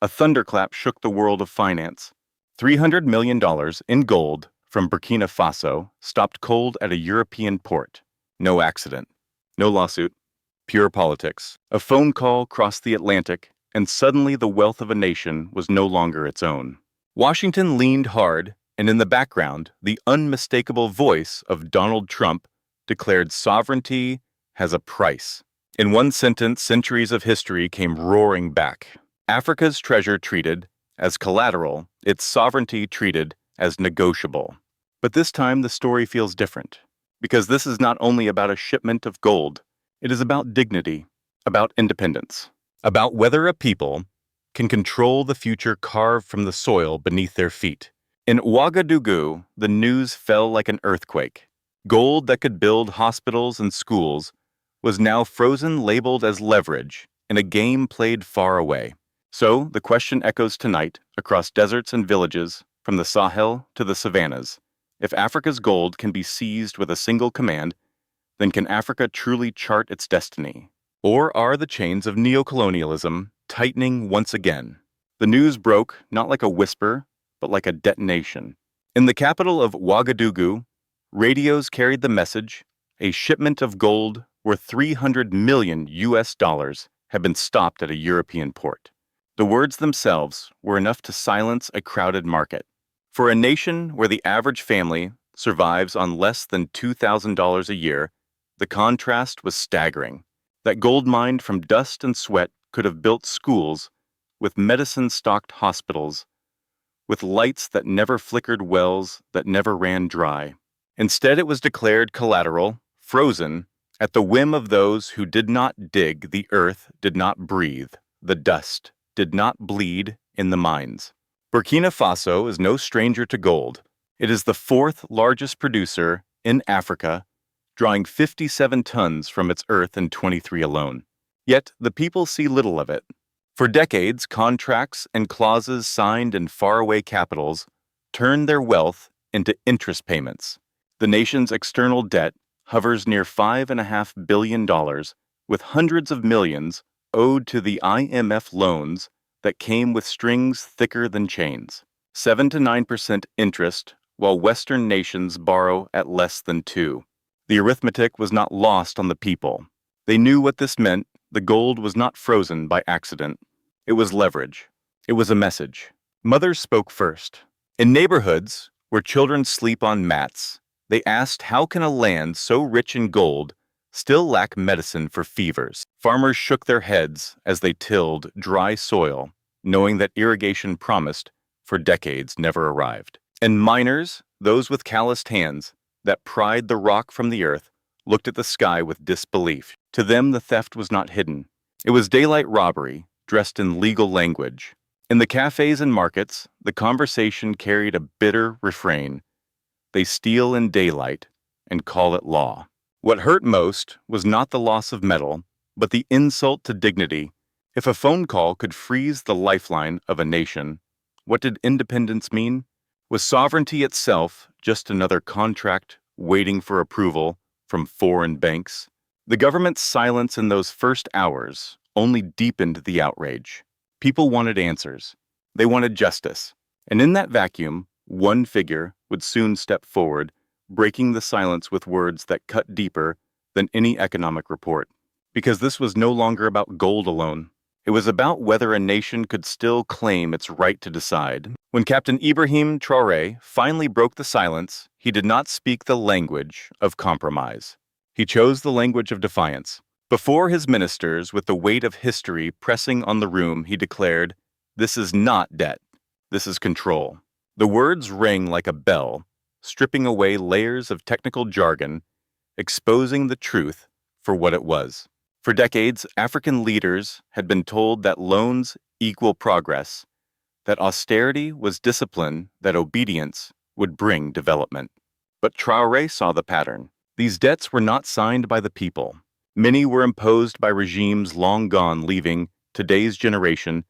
A thunderclap shook the world of finance. $300 million in gold from Burkina Faso stopped cold at a European port. No accident. No lawsuit. Pure politics. A phone call crossed the Atlantic, and suddenly the wealth of a nation was no longer its own. Washington leaned hard, and in the background, the unmistakable voice of Donald Trump declared sovereignty has a price. In one sentence, centuries of history came roaring back. Africa's treasure treated as collateral, its sovereignty treated as negotiable. But this time the story feels different, because this is not only about a shipment of gold, it is about dignity, about independence, about whether a people can control the future carved from the soil beneath their feet. In Ouagadougou, the news fell like an earthquake. Gold that could build hospitals and schools was now frozen, labeled as leverage, in a game played far away. So, the question echoes tonight, across deserts and villages, from the Sahel to the savannas. If Africa's gold can be seized with a single command, then can Africa truly chart its destiny? Or are the chains of neocolonialism tightening once again? The news broke not like a whisper, but like a detonation. In the capital of Ouagadougou, radios carried the message: a shipment of gold worth $300 million had been stopped at a European port. The words themselves were enough to silence a crowded market. For a nation where the average family survives on less than $2,000 a year, the contrast was staggering. That gold mined from dust and sweat could have built schools, with medicine-stocked hospitals, with lights that never flickered, wells that never ran dry. Instead, it was declared collateral, frozen, at the whim of those who did not dig, the earth did not breathe, the dust did not bleed in the mines. Burkina Faso is no stranger to gold. It is the fourth largest producer in Africa, drawing 57 tons from its earth in 23 alone. Yet the people see little of it. For decades, contracts and clauses signed in faraway capitals turned their wealth into interest payments. The nation's external debt hovers near $5.5 billion, with hundreds of millions owed to the IMF loans that came with strings thicker than chains. 7 to 9% interest, while Western nations borrow at less than 2%. The arithmetic was not lost on the people. They knew what this meant. The gold was not frozen by accident. It was leverage. It was a message. Mothers spoke first. In neighborhoods where children sleep on mats, they asked, how can a land so rich in gold still lack medicine for fevers? Farmers shook their heads as they tilled dry soil, knowing that irrigation promised for decades never arrived. And miners, those with calloused hands that pried the rock from the earth, looked at the sky with disbelief. To them, the theft was not hidden. It was daylight robbery, dressed in legal language. In the cafes and markets, the conversation carried a bitter refrain. They steal in daylight and call it law. What hurt most was not the loss of metal, but the insult to dignity. If a phone call could freeze the lifeline of a nation, what did independence mean? Was sovereignty itself just another contract waiting for approval from foreign banks? The government's silence in those first hours only deepened the outrage. People wanted answers. They wanted justice. And in that vacuum, one figure would soon step forward, breaking the silence with words that cut deeper than any economic report. Because this was no longer about gold alone. It was about whether a nation could still claim its right to decide. When Captain Ibrahim Traoré finally broke the silence, he did not speak the language of compromise. He chose the language of defiance. Before his ministers, with the weight of history pressing on the room, he declared, "This is not debt. This is control." The words rang like a bell, stripping away layers of technical jargon, exposing the truth for what it was. For decades, African leaders had been told that loans equal progress, that austerity was discipline, that obedience would bring development. But Traoré saw the pattern. These debts were not signed by the people. Many were imposed by regimes long gone, leaving today's generation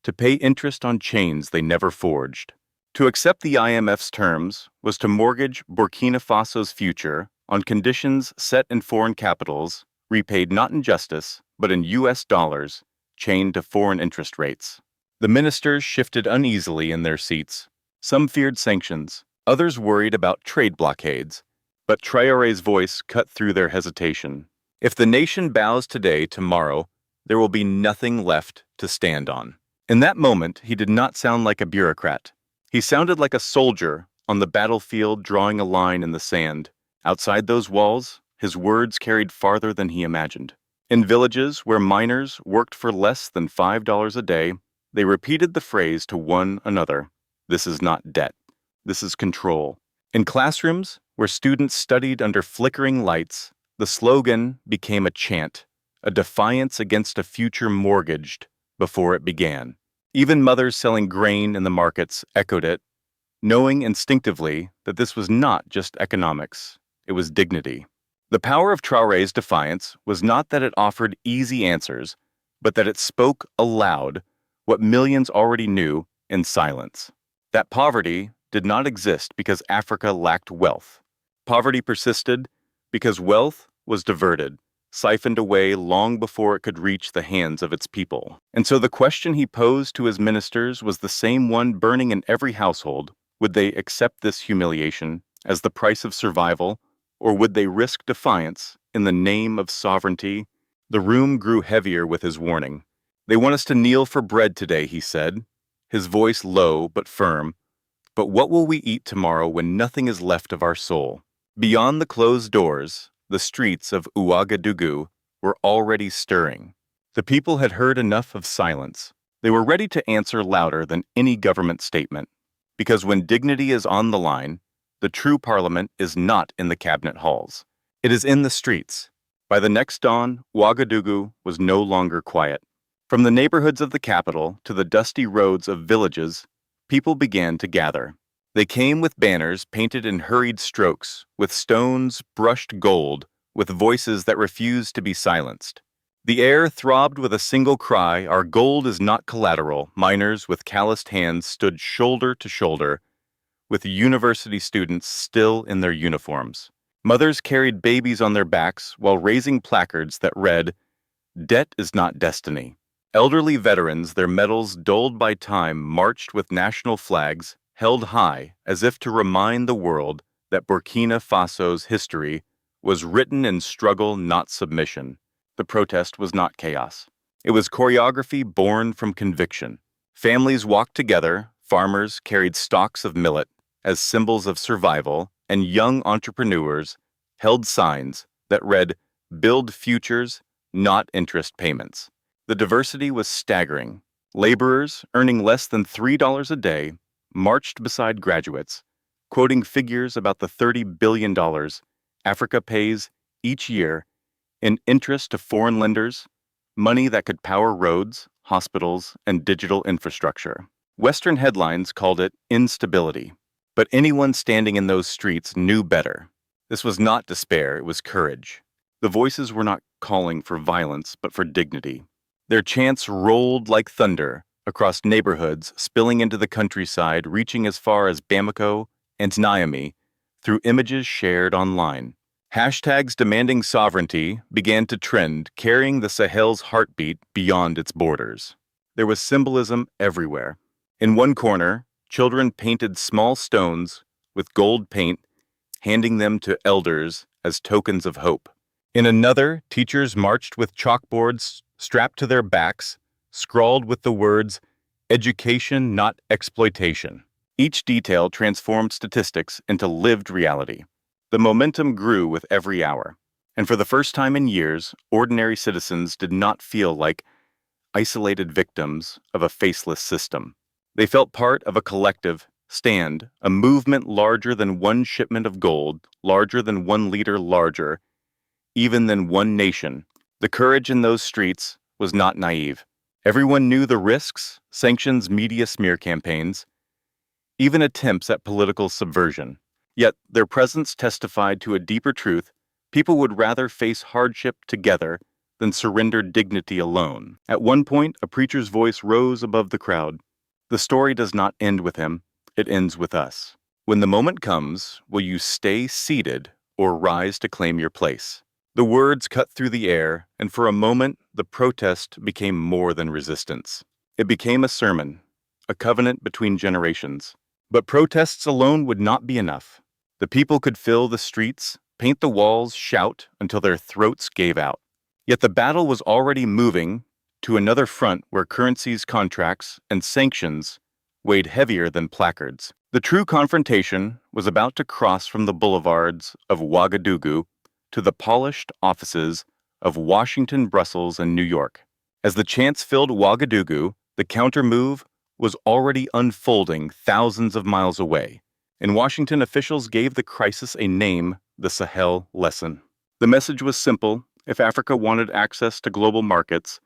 to pay interest on chains they never forged. To accept the IMF's terms was to mortgage Burkina Faso's future on conditions set in foreign capitals, repaid not in justice, but in US dollars, chained to foreign interest rates. The ministers shifted uneasily in their seats. Some feared sanctions, others worried about trade blockades. But Traoré's voice cut through their hesitation. If the nation bows today, tomorrow, there will be nothing left to stand on. In that moment, he did not sound like a bureaucrat. He sounded like a soldier on the battlefield drawing a line in the sand. Outside those walls, his words carried farther than he imagined. In villages where miners worked for less than $5 a day, they repeated the phrase to one another. This is not debt. This is control. In classrooms where students studied under flickering lights, the slogan became a chant, a defiance against a future mortgaged before it began. Even mothers selling grain in the markets echoed it, knowing instinctively that this was not just economics, it was dignity. The power of Traoré's defiance was not that it offered easy answers, but that it spoke aloud what millions already knew in silence. That poverty did not exist because Africa lacked wealth. Poverty persisted because wealth was diverted, siphoned away long before it could reach the hands of its people. And so the question he posed to his ministers was the same one burning in every household. Would they accept this humiliation as the price of survival, or would they risk defiance in the name of sovereignty? The room grew heavier with his warning. They want us to kneel for bread today, he said, his voice low but firm. But what will we eat tomorrow when nothing is left of our soul? Beyond the closed doors, the streets of Ouagadougou were already stirring. The people had heard enough of silence. They were ready to answer louder than any government statement. Because when dignity is on the line, the true parliament is not in the cabinet halls. It is in the streets. By the next dawn, Ouagadougou was no longer quiet. From the neighborhoods of the capital to the dusty roads of villages, people began to gather. They came with banners painted in hurried strokes, with stones brushed gold, with voices that refused to be silenced. The air throbbed with a single cry, "Our gold is not collateral." Miners with calloused hands stood shoulder to shoulder, with university students still in their uniforms. Mothers carried babies on their backs while raising placards that read, "Debt is not destiny." Elderly veterans, their medals dulled by time, marched with national flags held high as if to remind the world that Burkina Faso's history was written in struggle, not submission. The protest was not chaos. It was choreography born from conviction. Families walked together, farmers carried stalks of millet as symbols of survival, and young entrepreneurs held signs that read, "Build futures, not interest payments." The diversity was staggering. Laborers earning less than $3 a day marched beside graduates, quoting figures about the $30 billion Africa pays each year in interest to foreign lenders, money that could power roads, hospitals, and digital infrastructure. Western headlines called it instability, but anyone standing in those streets knew better. This was not despair, it was courage. The voices were not calling for violence, but for dignity. Their chants rolled like thunder across neighborhoods, spilling into the countryside, reaching as far as Bamako and Niamey through images shared online. Hashtags demanding sovereignty began to trend, carrying the Sahel's heartbeat beyond its borders. There was symbolism everywhere. In one corner, children painted small stones with gold paint, handing them to elders as tokens of hope. In another, teachers marched with chalkboards strapped to their backs, scrawled with the words, "Education, not exploitation." Each detail transformed statistics into lived reality. The momentum grew with every hour, and for the first time in years, ordinary citizens did not feel like isolated victims of a faceless system. They felt part of a collective stand, a movement larger than one shipment of gold, larger than one leader, larger even than one nation. The courage in those streets was not naive. Everyone knew the risks, sanctions, media smear campaigns, even attempts at political subversion. Yet their presence testified to a deeper truth: people would rather face hardship together than surrender dignity alone. At one point, a preacher's voice rose above the crowd. The story does not end with him, it ends with us. When the moment comes, will you stay seated or rise to claim your place? The words cut through the air, and for a moment, the protest became more than resistance. It became a sermon, a covenant between generations. But protests alone would not be enough. The people could fill the streets, paint the walls, shout until their throats gave out. Yet the battle was already moving to another front where currencies, contracts, and sanctions weighed heavier than placards. The true confrontation was about to cross from the boulevards of Ouagadougou to the polished offices of Washington, Brussels, and New York. As the chants filled Ouagadougou, the counter-move was already unfolding thousands of miles away. In Washington, officials gave the crisis a name, the Sahel lesson. The message was simple: if Africa wanted access to global markets,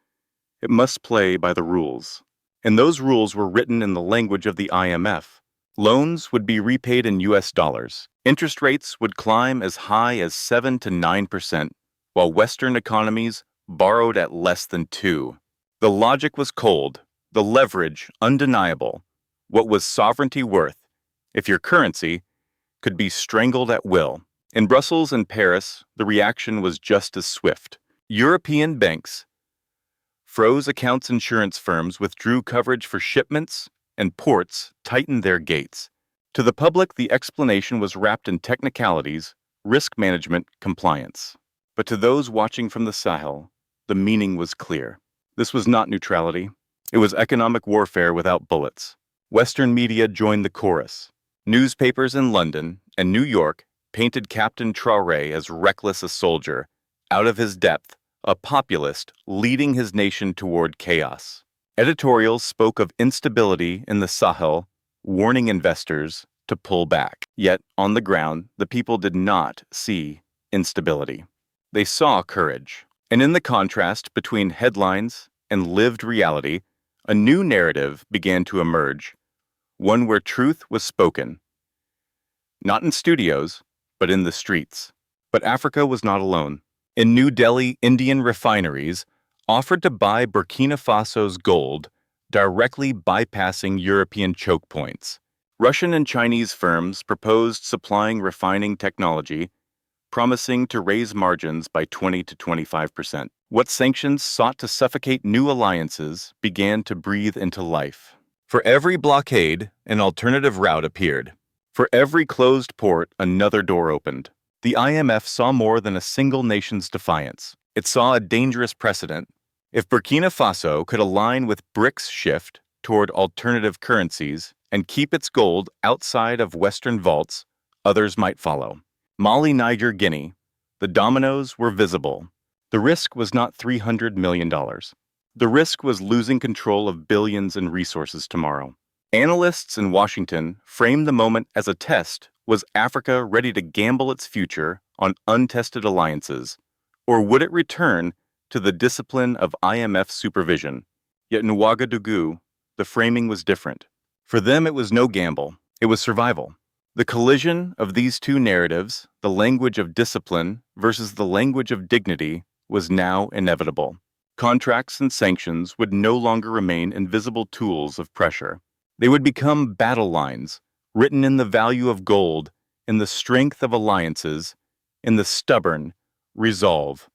it must play by the rules. And those rules were written in the language of the IMF. Loans would be repaid in US dollars. Interest rates would climb as high as 7 to 9%, while Western economies borrowed at less than 2. The logic was cold, the leverage undeniable. What was sovereignty worth if your currency could be strangled at will? In Brussels and Paris, the reaction was just as swift. European banks froze accounts, insurance firms withdrew coverage for shipments, and ports tightened their gates. To the public, the explanation was wrapped in technicalities, risk management, compliance. But to those watching from the Sahel, the meaning was clear. This was not neutrality. It was economic warfare without bullets. Western media joined the chorus. Newspapers in London and New York painted Captain Traoré as reckless a soldier, out of his depth, a populist leading his nation toward chaos. Editorials spoke of instability in the Sahel, warning investors to pull back. Yet, on the ground, the people did not see instability. They saw courage. And in the contrast between headlines and lived reality, a new narrative began to emerge, one where truth was spoken. Not in studios, but in the streets. But Africa was not alone. In New Delhi, Indian refineries offered to buy Burkina Faso's gold, directly bypassing European choke points. Russian and Chinese firms proposed supplying refining technology, promising to raise margins by 20 to 25%. What sanctions sought to suffocate new alliances began to breathe into life. For every blockade, an alternative route appeared. For every closed port, another door opened. The IMF saw more than a single nation's defiance. It saw a dangerous precedent. If Burkina Faso could align with BRICS' shift toward alternative currencies and keep its gold outside of Western vaults, others might follow. Mali, Niger, Guinea. The dominoes were visible. The risk was not $300 million. The risk was losing control of billions in resources tomorrow. Analysts in Washington framed the moment as a test. Was Africa ready to gamble its future on untested alliances, or would it return to the discipline of IMF supervision? Yet in Ouagadougou, the framing was different. For them, it was no gamble. It was survival. The collision of these two narratives, the language of discipline versus the language of dignity, was now inevitable. Contracts and sanctions would no longer remain invisible tools of pressure. They would become battle lines, written in the value of gold, in the strength of alliances, in the stubborn resolve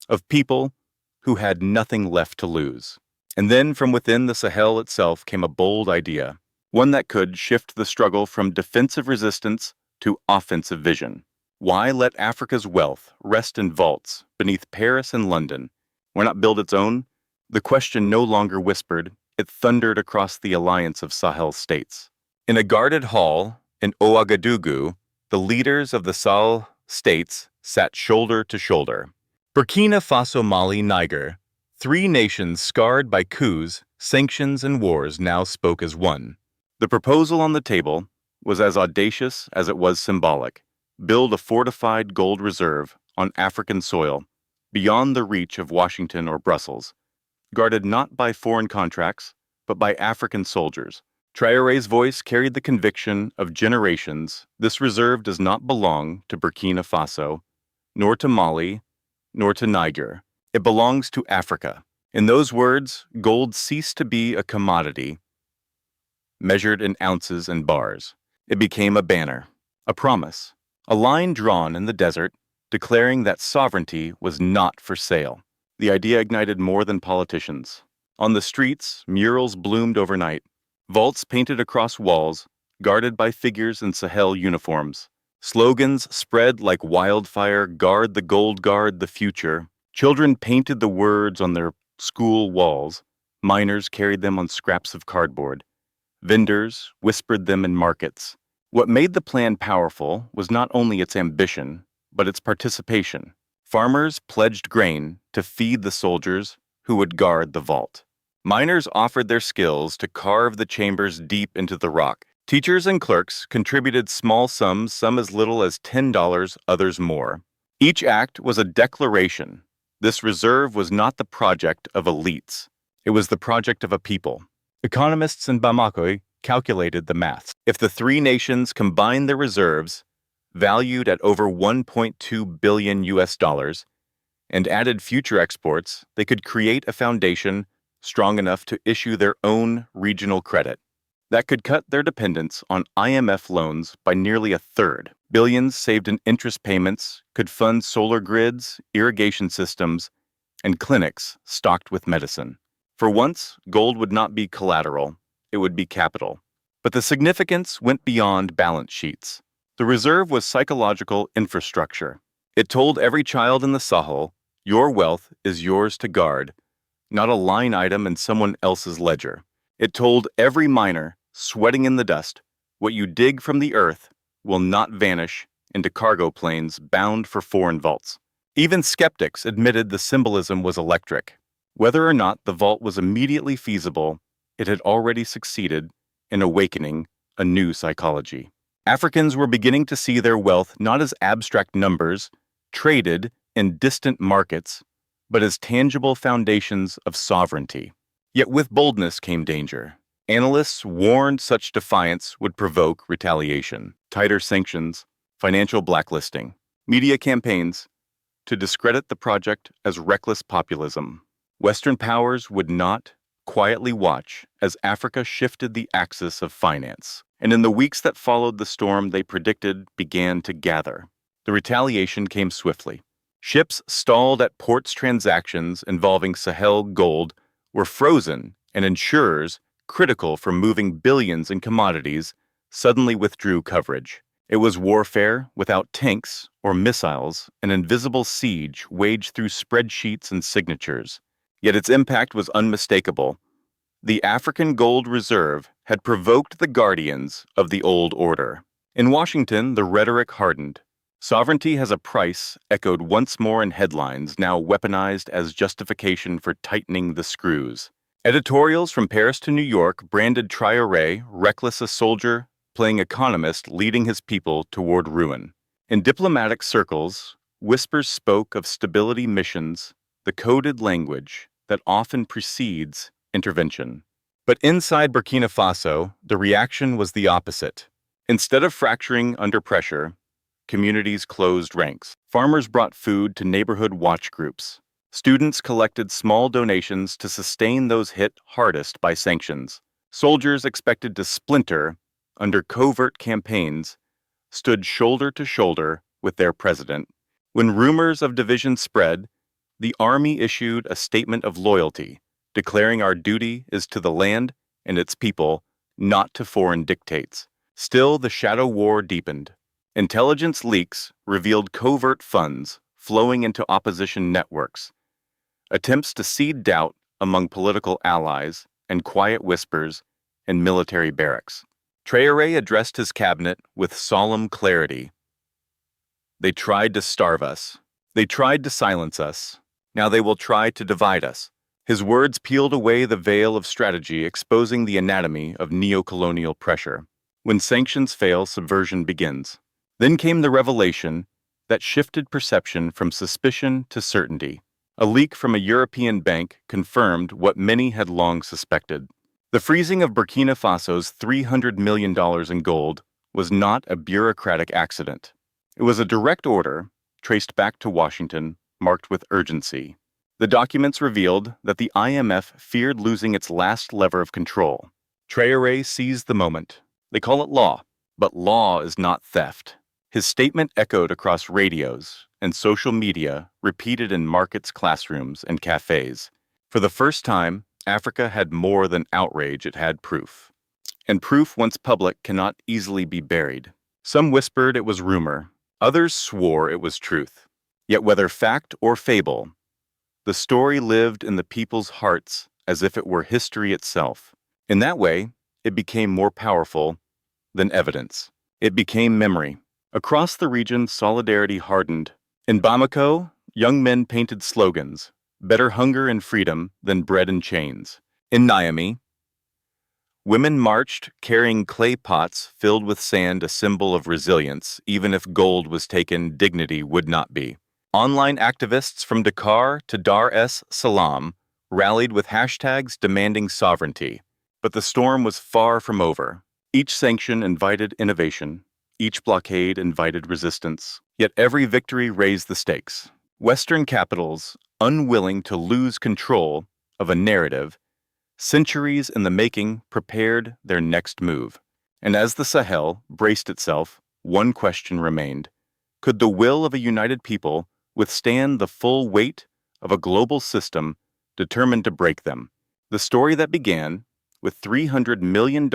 of people who had nothing left to lose. And then from within the Sahel itself came a bold idea, one that could shift the struggle from defensive resistance to offensive vision. Why let Africa's wealth rest in vaults beneath Paris and London? Why not build its own? The question no longer whispered, it thundered across the alliance of Sahel states. In a guarded hall in Ouagadougou, the leaders of the Sahel states sat shoulder to shoulder. Burkina Faso, Mali, Niger, three nations scarred by coups, sanctions, and wars now spoke as one. The proposal on the table was as audacious as it was symbolic. Build a fortified gold reserve on African soil, beyond the reach of Washington or Brussels, guarded not by foreign contracts, but by African soldiers. Traoré's voice carried the conviction of generations. This reserve does not belong to Burkina Faso, nor to Mali, nor to Niger. It belongs to Africa. In those words, gold ceased to be a commodity, measured in ounces and bars. It became a banner, a promise, a line drawn in the desert, declaring that sovereignty was not for sale. The idea ignited more than politicians. On the streets, murals bloomed overnight. Vaults painted across walls, guarded by figures in Sahel uniforms. Slogans spread like wildfire, "Guard the gold, guard the future." Children painted the words on their school walls. Miners carried them on scraps of cardboard. Vendors whispered them in markets. What made the plan powerful was not only its ambition, but its participation. Farmers pledged grain to feed the soldiers who would guard the vault. Miners offered their skills to carve the chambers deep into the rock. Teachers and clerks contributed small sums, some as little as $10, others more. Each act was a declaration. This reserve was not the project of elites. It was the project of a people. Economists in Bamako calculated the maths. If the three nations combined their reserves, valued at over $1.2 billion US, and added future exports, they could create a foundation strong enough to issue their own regional credit. That could cut their dependence on IMF loans by nearly a third. Billions saved in interest payments could fund solar grids, irrigation systems, and clinics stocked with medicine. For once, gold would not be collateral, it would be capital. But the significance went beyond balance sheets. The reserve was psychological infrastructure. It told every child in the Sahel, your wealth is yours to guard, not a line item in someone else's ledger. It told every miner, sweating in the dust, what you dig from the earth will not vanish into cargo planes bound for foreign vaults. Even skeptics admitted the symbolism was electric. Whether or not the vault was immediately feasible, it had already succeeded in awakening a new psychology. Africans were beginning to see their wealth not as abstract numbers, traded in distant markets, but as tangible foundations of sovereignty. Yet with boldness came danger. Analysts warned such defiance would provoke retaliation, tighter sanctions, financial blacklisting, media campaigns to discredit the project as reckless populism. Western powers would not quietly watch as Africa shifted the axis of finance. And in the weeks that followed the storm they predicted began to gather. The retaliation came swiftly. Ships stalled at ports, transactions involving Sahel gold were frozen, and insurers, critical for moving billions in commodities, suddenly withdrew coverage. It was warfare without tanks or missiles, an invisible siege waged through spreadsheets and signatures. Yet its impact was unmistakable. The African gold reserve had provoked the guardians of the old order. In Washington, the rhetoric hardened. Sovereignty has a price echoed once more in headlines, now weaponized as justification for tightening the screws. Editorials from Paris to New York branded Traoré, reckless a soldier, playing economist, leading his people toward ruin. In diplomatic circles, whispers spoke of stability missions, the coded language that often precedes intervention. But inside Burkina Faso, the reaction was the opposite. Instead of fracturing under pressure, communities closed ranks. Farmers brought food to neighborhood watch groups. Students collected small donations to sustain those hit hardest by sanctions. Soldiers expected to splinter under covert campaigns stood shoulder to shoulder with their president. When rumors of division spread, the army issued a statement of loyalty, declaring our duty is to the land and its people, not to foreign dictates. Still, the shadow war deepened. Intelligence leaks revealed covert funds flowing into opposition networks, attempts to seed doubt among political allies, and quiet whispers in military barracks. Traoré addressed his cabinet with solemn clarity. They tried to starve us. They tried to silence us. Now they will try to divide us. His words peeled away the veil of strategy, exposing the anatomy of neocolonial pressure. When sanctions fail, subversion begins. Then came the revelation that shifted perception from suspicion to certainty. A leak from a European bank confirmed what many had long suspected. The freezing of Burkina Faso's $300 million in gold was not a bureaucratic accident. It was a direct order, traced back to Washington, marked with urgency. The documents revealed that the IMF feared losing its last lever of control. Traoré seized the moment. They call it law, but law is not theft. His statement echoed across radios and social media, repeated in markets, classrooms, and cafes. For the first time, Africa had more than outrage, it had proof. And proof, once public, cannot easily be buried. Some whispered it was rumor, others swore it was truth. Yet whether fact or fable, the story lived in the people's hearts as if it were history itself. In that way, it became more powerful than evidence. It became memory. Across the region, solidarity hardened. In Bamako, young men painted slogans, better hunger and freedom than bread and chains. In Niamey, women marched carrying clay pots filled with sand, a symbol of resilience. Even if gold was taken, dignity would not be. Online activists from Dakar to Dar es Salaam rallied with hashtags demanding sovereignty. But the storm was far from over. Each sanction invited innovation. Each blockade invited resistance. Yet every victory raised the stakes. Western capitals, unwilling to lose control of a narrative, centuries in the making, prepared their next move. And as the Sahel braced itself, one question remained. Could the will of a united people withstand the full weight of a global system determined to break them? The story that began with $300 million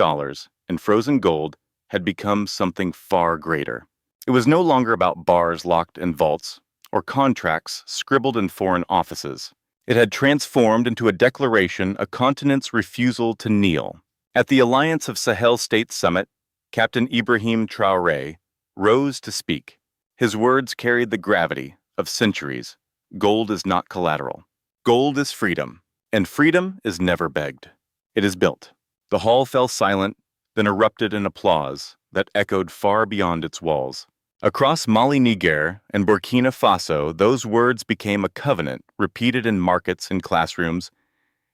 in frozen gold had become something far greater. It was no longer about bars locked in vaults or contracts scribbled in foreign offices. It had transformed into a declaration, a continent's refusal to kneel. At the Alliance of Sahel States Summit, Captain Ibrahim Traoré rose to speak. His words carried the gravity of centuries. Gold is not collateral. Gold is freedom, and freedom is never begged. It is built. The hall fell silent, then erupted in applause that echoed far beyond its walls. Across Mali, Niger, and Burkina Faso, those words became a covenant, repeated in markets and classrooms,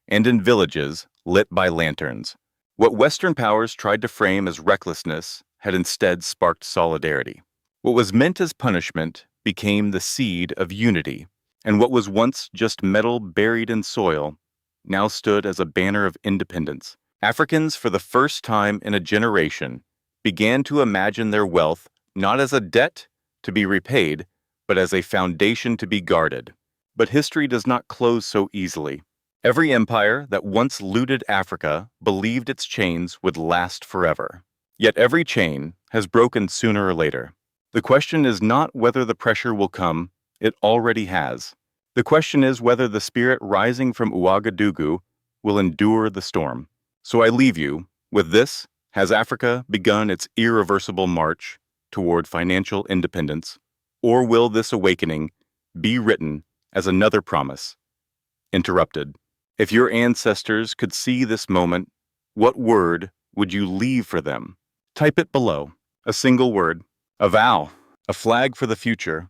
and in villages lit by lanterns. What Western powers tried to frame as recklessness had instead sparked solidarity. What was meant as punishment became the seed of unity, and what was once just metal buried in soil now stood as a banner of independence. Africans, for the first time in a generation, began to imagine their wealth not as a debt to be repaid, but as a foundation to be guarded. But history does not close so easily. Every empire that once looted Africa believed its chains would last forever. Yet every chain has broken sooner or later. The question is not whether the pressure will come, it already has. The question is whether the spirit rising from Ouagadougou will endure the storm. So I leave you with this: has Africa begun its irreversible march toward financial independence, or will this awakening be written as another promise, interrupted? If your ancestors could see this moment, what word would you leave for them? Type it below. A single word, a vow, a flag for the future,